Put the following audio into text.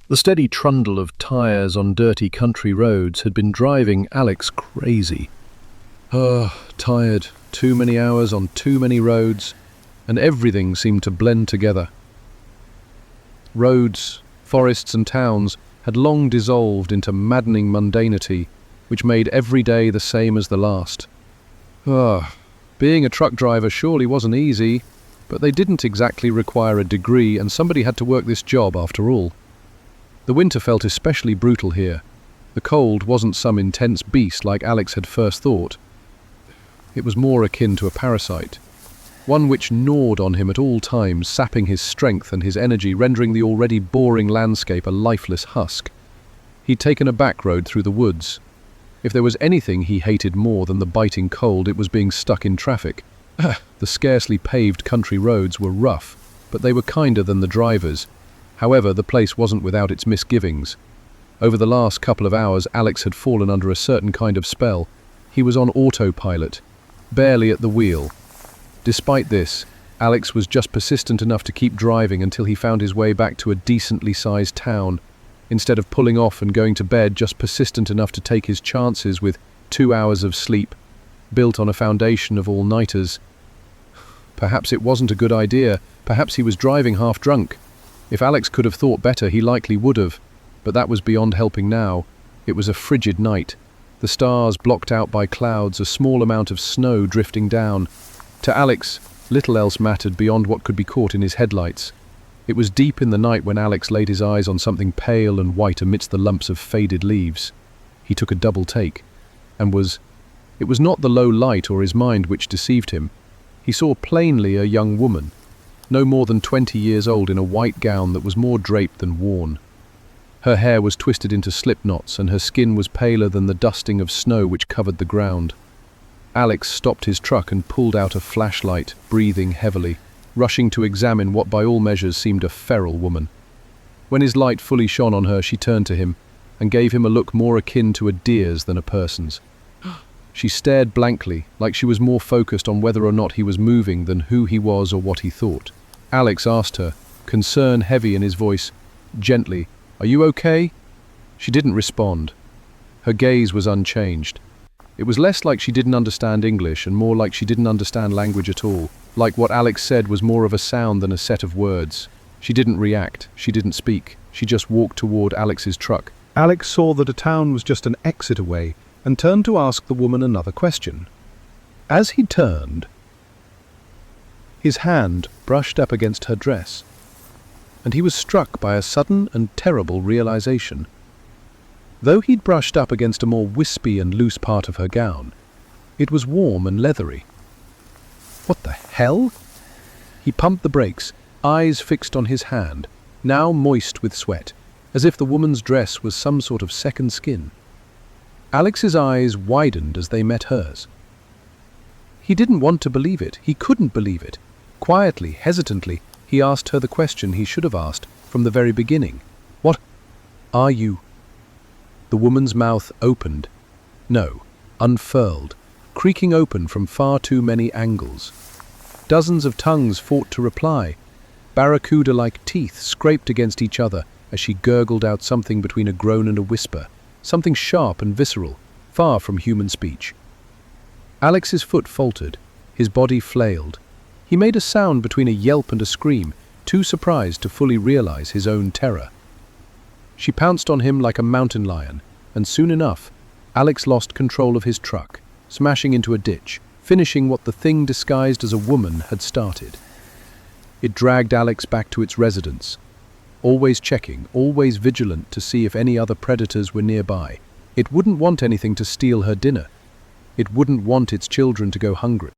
The steady trundle of tyres on dirty country roads had been driving Alex crazy. Tired, too many hours on too many roads, and everything seemed to blend together. Roads, forests and towns had long dissolved into maddening mundanity, which made every day the same as the last. Being a truck driver surely wasn't easy, but they didn't exactly require a degree, and somebody had to work this job after all. The winter felt especially brutal here. The cold wasn't some intense beast like Alex had first thought. It was more akin to a parasite, one which gnawed on him at all times, sapping his strength and his energy, rendering the already boring landscape a lifeless husk. He'd taken a back road through the woods. If there was anything he hated more than the biting cold, it was being stuck in traffic. The scarcely paved country roads were rough, but they were kinder than the drivers. However, the place wasn't without its misgivings. Over the last couple of hours, Alex had fallen under a certain kind of spell. He was on autopilot, barely at the wheel. Despite this, Alex was just persistent enough to keep driving until he found his way back to a decently sized town. Instead of pulling off and going to bed, just persistent enough to take his chances with 2 hours of sleep, built on a foundation of all-nighters. Perhaps it wasn't a good idea. Perhaps he was driving half drunk. If Alex could have thought better, he likely would have, but that was beyond helping now. It was a frigid night. The stars blocked out by clouds, a small amount of snow drifting down. To Alex, little else mattered beyond what could be caught in his headlights. It was deep in the night when Alex laid his eyes on something pale and white amidst the lumps of faded leaves. He took a double take, and it was not the low light or his mind which deceived him. He saw plainly a young woman, no more than 20 years old, in a white gown that was more draped than worn. Her hair was twisted into slip knots, and her skin was paler than the dusting of snow which covered the ground. Alex stopped his truck and pulled out a flashlight, breathing heavily, rushing to examine what by all measures seemed a feral woman. When his light fully shone on her, she turned to him and gave him a look more akin to a deer's than a person's. She stared blankly, like she was more focused on whether or not he was moving than who he was or what he thought. Alex asked her, concern heavy in his voice, gently, "Are you okay?" She didn't respond. Her gaze was unchanged. It was less like she didn't understand English and more like she didn't understand language at all, like what Alex said was more of a sound than a set of words. She didn't react, she didn't speak, she just walked toward Alex's truck. Alex saw that a town was just an exit away and turned to ask the woman another question. As he turned, his hand brushed up against her dress, and he was struck by a sudden and terrible realization. Though he'd brushed up against a more wispy and loose part of her gown, it was warm and leathery. What the hell? He pumped the brakes, eyes fixed on his hand, now moist with sweat, as if the woman's dress was some sort of second skin. Alex's eyes widened as they met hers. He didn't want to believe it. He couldn't believe it. Quietly, hesitantly, he asked her the question he should have asked from the very beginning. "What are you?" The woman's mouth opened. No, unfurled, creaking open from far too many angles. Dozens of tongues fought to reply. Barracuda-like teeth scraped against each other as she gurgled out something between a groan and a whisper, something sharp and visceral, far from human speech. Alex's foot faltered, his body flailed. He made a sound between a yelp and a scream, too surprised to fully realize his own terror. She pounced on him like a mountain lion, and soon enough, Alex lost control of his truck, smashing into a ditch, finishing what the thing disguised as a woman had started. It dragged Alex back to its residence, always checking, always vigilant to see if any other predators were nearby. It wouldn't want anything to steal her dinner. It wouldn't want its children to go hungry.